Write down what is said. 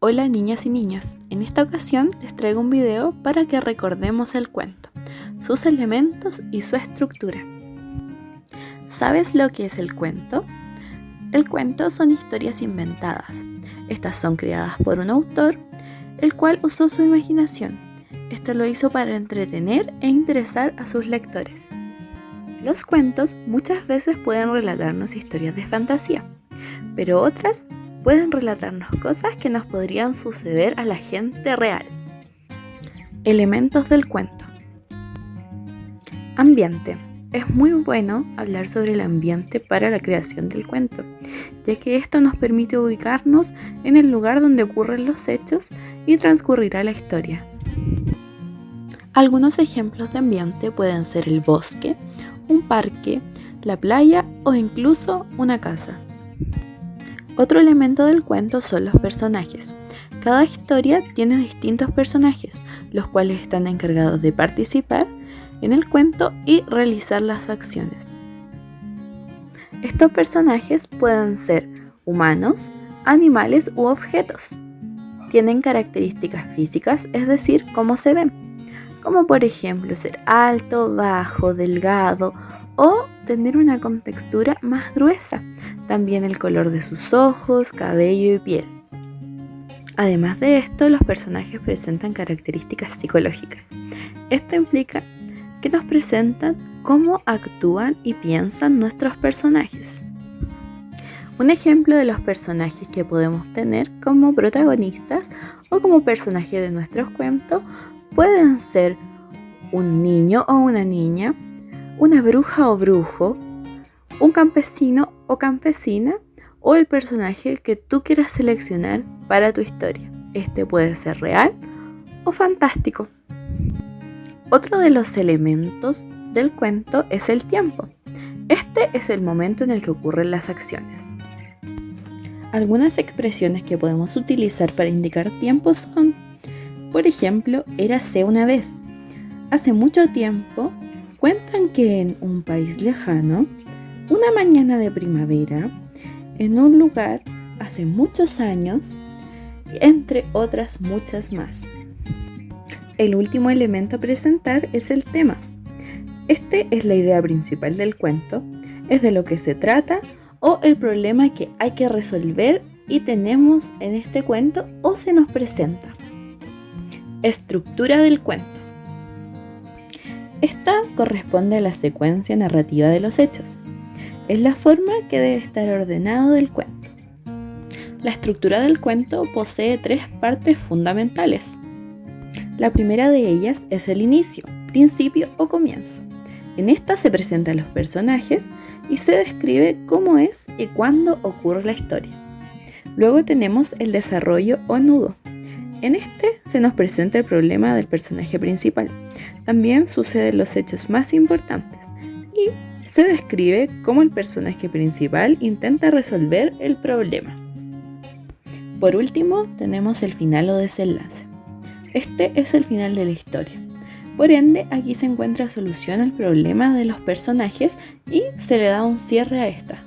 Hola niñas y niños, en esta ocasión les traigo un video para que recordemos el cuento, sus elementos y su estructura. ¿Sabes lo que es el cuento? El cuento son historias inventadas. Estas son creadas por un autor, el cual usó su imaginación. Esto lo hizo para entretener e interesar a sus lectores. Los cuentos muchas veces pueden relatarnos historias de fantasía, pero otras pueden relatarnos cosas que nos podrían suceder a la gente real. Elementos del cuento. Ambiente. Es muy bueno hablar sobre el ambiente para la creación del cuento, ya que esto nos permite ubicarnos en el lugar donde ocurren los hechos y transcurrirá la historia. Algunos ejemplos de ambiente pueden ser el bosque, un parque, la playa o incluso una casa. Otro elemento del cuento son los personajes. Cada historia tiene distintos personajes, los cuales están encargados de participar en el cuento y realizar las acciones. Estos personajes pueden ser humanos, animales u objetos. Tienen características físicas, es decir, cómo se ven, como por ejemplo ser alto, bajo, delgado o tener una contextura más gruesa. También el color de sus ojos, cabello y piel. Además de esto, los personajes presentan características psicológicas. Esto implica que nos presentan cómo actúan y piensan nuestros personajes. Un ejemplo de los personajes que podemos tener como protagonistas o como personajes de nuestros cuentos pueden ser un niño o una niña, una bruja o brujo, un campesino o campesina o el personaje que tú quieras seleccionar para tu historia. Este puede ser real o fantástico. Otro de los elementos del cuento es el tiempo. Este es el momento en el que ocurren las acciones. Algunas expresiones que podemos utilizar para indicar tiempo son, por ejemplo, érase una vez. Hace mucho tiempo, cuentan que en un país lejano, una mañana de primavera, en un lugar hace muchos años, entre otras muchas más. El último elemento a presentar es el tema. Este es la idea principal del cuento, es de lo que se trata o el problema que hay que resolver y tenemos en este cuento o se nos presenta. Estructura del cuento. Esta corresponde a la secuencia narrativa de los hechos. Es la forma que debe estar ordenado del cuento. La estructura del cuento posee 3 partes fundamentales. La primera de ellas es el inicio, principio o comienzo. En esta se presentan los personajes y se describe cómo es y cuándo ocurre la historia. Luego tenemos el desarrollo o nudo. En este se nos presenta el problema del personaje principal. También suceden los hechos más importantes y se describe cómo el personaje principal intenta resolver el problema. Por último, tenemos el final o desenlace. Este es el final de la historia. Por ende, aquí se encuentra solución al problema de los personajes y se le da un cierre a esta.